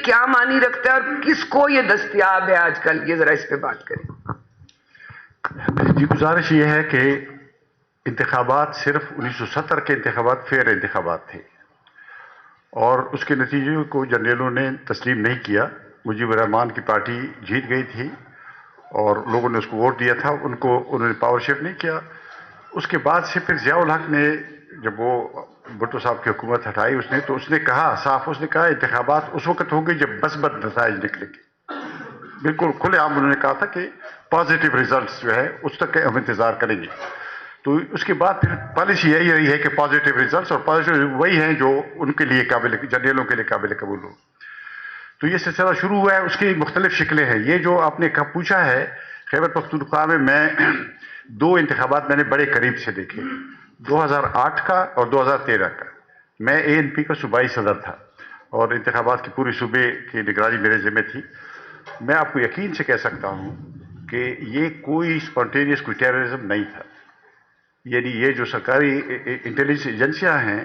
کیا معنی رکھتا ہے اور کس کو یہ دستیاب ہے آج کل؟ یہ ذرا اس پہ بات کریں. جی، گزارش یہ ہے کہ انتخابات صرف 1970 کے انتخابات فیئر انتخابات تھے اور اس کے نتیجے کو جرنیلوں نے تسلیم نہیں کیا. مجیب الرحمان کی پارٹی جیت گئی تھی اور لوگوں نے اس کو ووٹ دیا تھا. انہوں نے پاور شفٹ نہیں کیا. اس کے بعد سے پھر ضیاء الحق نے جب وہ بھٹو صاحب کی حکومت ہٹائی اس نے کہا صاف، اس نے کہا انتخابات اس وقت ہوں گے جب مثبت نتائج نکلیں گے. بالکل کھلے عام انہوں نے کہا تھا کہ پازیٹیو ریزلٹس جو ہے اس تک ہم انتظار کریں گے. تو اس کے بعد پھر پالیسی یہی رہی ہے کہ پازیٹیو ریزلٹس، اور پازیٹیو وہی ہیں جو ان کے لیے جرنیلوں کے لیے قابل قبول ہو. تو یہ سلسلہ شروع ہوا ہے. اس کی مختلف شکلیں ہیں. یہ جو آپ نے پوچھا ہے، خیبر پختونخوا میں 2 انتخابات میں نے بڑے قریب سے دیکھے، 2008 کا اور 2013 کا. میں ANP کا صوبائی صدر تھا اور انتخابات کی پوری صوبے کی نگرانی میرے ذمہ تھی. میں آپ کو یقین سے کہہ سکتا ہوں کہ یہ کوئی اسپونٹینیس کوئی ٹیررزم نہیں تھا. یعنی یہ جو سرکاری انٹیلیجنس ایجنسیاں ہیں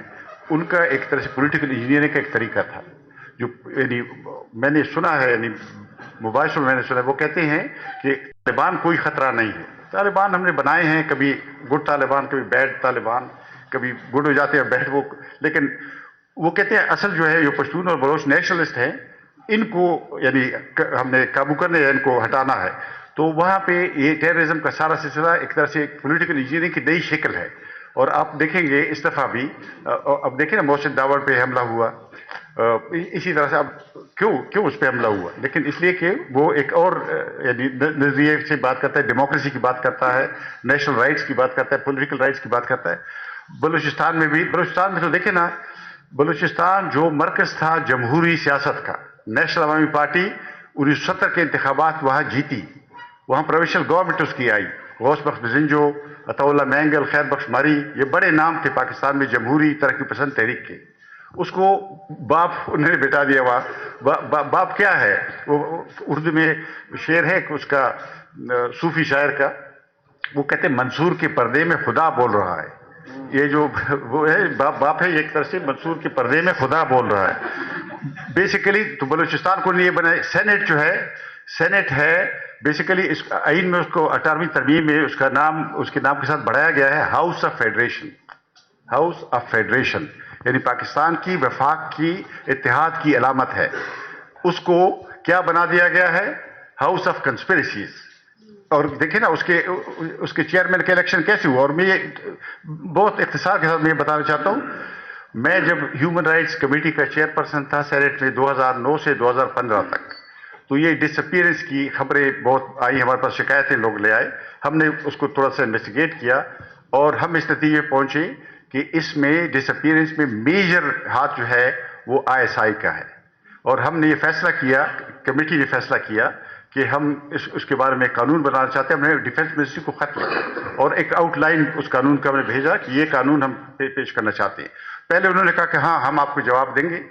ان کا ایک طرح سے پولیٹیکل انجینئرنگ کا ایک طریقہ تھا. جو یعنی میں نے سنا ہے، یعنی مباحثوں میں نے سنا ہے، وہ کہتے ہیں کہ طالبان کوئی خطرہ نہیں ہے. طالبان ہم نے بنائے ہیں، کبھی گڈ طالبان، کبھی بیڈ طالبان، کبھی گڈ ہو جاتے ہیں بیڈ. لیکن وہ کہتے ہیں اصل جو ہے یہ پشتون اور بلوچ نیشنلسٹ ہیں، ان کو یعنی ہم نے قابو کرنے یا ان کو ہٹانا ہے. تو وہاں پہ یہ ٹیررزم کا سارا سلسلہ ایک طرح سے پولیٹیکل انجینئرنگ کی نئی شکل ہے. اور آپ دیکھیں گے اس دفعہ بھی، اب دیکھیں نا محسن داوڑ پہ حملہ ہوا، اسی طرح سے اب کیوں اس پہ حملہ ہوا؟ لیکن اس لیے کہ وہ ایک اور یعنی نظریے سے بات کرتا ہے، ڈیموکریسی کی بات کرتا ہے، نیشنل رائٹس کی بات کرتا ہے، پولیٹیکل رائٹس کی بات کرتا ہے. بلوچستان میں تو دیکھیں نا، بلوچستان جو مرکز تھا جمہوری سیاست کا، نیشنل عوامی پارٹی 1970 کے انتخابات وہاں جیتی. وہاں پروونشل گورنمنٹ اس کی آئی. غوث بخش بزنجو، عطا اللہ مینگل، خیر بخش ماری، یہ بڑے نام تھے پاکستان میں جمہوری ترقی پسند تحریک کے. اس کو باپ انہوں نے بٹا دیا وہاں. باپ کیا ہے؟ وہ اردو میں شعر ہے کہ اس کا صوفی شاعر کا، وہ کہتے ہیں منصور کے پردے میں خدا بول رہا ہے. یہ جو وہ ہے باپ ہے، ایک طرح سے منصور کے پردے میں خدا بول رہا ہے. بیسیکلی تو بلوچستان کو لیے بنا سینٹ جو ہے، سینٹ ہے بیسیکلی اس آئین میں، اس کو 18ویں ترمیم میں اس کے نام کے ساتھ بڑھایا گیا ہے house of federation. House of federation یعنی پاکستان کی وفاق کی، اتحاد کی علامت ہے. اس کو کیا بنا دیا گیا ہے؟ House of conspiracies. اور دیکھیں نا اس کے چیئرمین کے الیکشن کیسے ہوا. اور میں یہ بہت اختصار کے ساتھ میں یہ بتانا چاہتا ہوں، میں جب ہیومن رائٹس کمیٹی کا چیئرپرسن تھا سینٹ میں 2009 سے 2015 تک، تو یہ ڈس اپیئرنس کی خبریں بہت آئی، ہمارے پاس شکایتیں لوگ لے آئے. ہم نے اس کو تھوڑا سا انویسٹیگیٹ کیا اور ہم اس نتیجے پہنچے کہ اس میں ڈس اپیئرنس میں میجر ہاتھ جو ہے وہ ISI کا ہے. اور ہم نے یہ فیصلہ کیا، کمیٹی نے فیصلہ کیا کہ ہم اس کے بارے میں قانون بنانا چاہتے ہیں. ہم نے ڈیفنس منسٹری کو خط لکھا اور ایک آؤٹ لائن اس قانون کا ہم نے بھیجا کہ یہ قانون ہم پیش کرنا چاہتے ہیں. پہلے انہوں نے کہا کہ ہاں ہم آپ کو جواب دیں گے.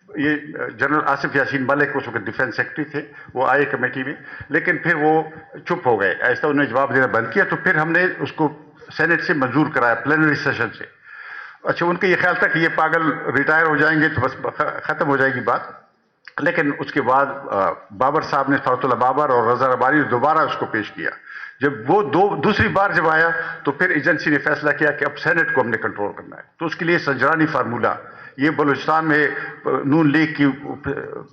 یہ جنرل آصف یاسین ملک اس وقت ڈیفنس سیکرٹری تھے، وہ آئے کمیٹی میں، لیکن پھر وہ چپ ہو گئے. ایسا انہوں نے جواب دینا بند کیا. تو پھر ہم نے اس کو سینٹ سے منظور کرایا، پلینری سیشن سے. اچھا، ان کا یہ خیال تھا کہ یہ پاگل ریٹائر ہو جائیں گے تو بس ختم ہو جائے گی بات. لیکن اس کے بعد بابر صاحب نے، فرحت اللہ بابر اور رضا ربانی نے دوبارہ اس کو پیش کیا. جب وہ دوسری بار جب آیا تو پھر ایجنسی نے فیصلہ کیا کہ اب سینٹ کو ہم نے کنٹرول کرنا ہے. تو اس کے لیے سنجرانی فارمولہ، یہ بلوچستان میں نون لیگ کی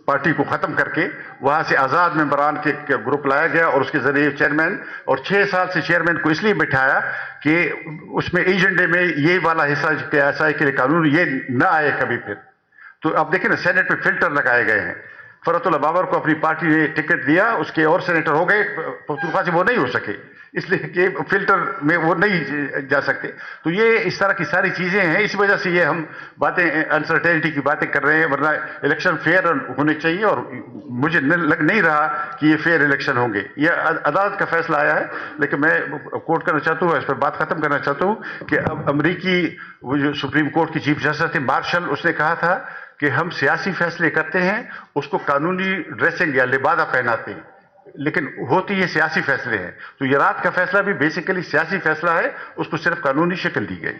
پارٹی کو ختم کر کے وہاں سے آزاد ممبران کے گروپ لایا گیا اور اس کے ذریعے چیئرمین، اور 6 سال سے چیئرمین کو اس لیے بٹھایا کہ اس میں ایجنڈے میں یہ والا حصہ کہ ایسا کے لیے قانون یہ نہ آئے کبھی پھر. تو اب دیکھیں نا، سینٹ پہ فلٹر لگائے گئے ہیں. فرحت اللہ بابر کو اپنی پارٹی نے ٹکٹ دیا، اس کے اور سینیٹر ہو گئے، پختونخوا سے وہ نہیں ہو سکے اس لیے کہ فلٹر میں وہ نہیں جا سکتے. تو یہ اس طرح کی ساری چیزیں ہیں. اس وجہ سے یہ ہم باتیں انسرٹینٹی کی باتیں کر رہے ہیں، ورنہ الیکشن فیئر ہونے چاہیے. اور مجھے لگ نہیں رہا کہ یہ فیئر الیکشن ہوں گے. یہ عدالت کا فیصلہ آیا ہے، لیکن میں کوٹ کرنا چاہتا ہوں، اس پر بات ختم کرنا چاہتا ہوں کہ اب امریکی وہ جو سپریم کورٹ کی چیف جسٹس تھے مارشل، اس نے کہا تھا کہ ہم سیاسی فیصلے کرتے ہیں، اس کو قانونی ڈریسنگ یا لبادہ پہناتے ہیں، لیکن ہوتی یہ سیاسی فیصلے ہیں. تو یہ رات کا فیصلہ بھی بیسیکلی سیاسی فیصلہ ہے، اس کو صرف قانونی شکل دی گئی.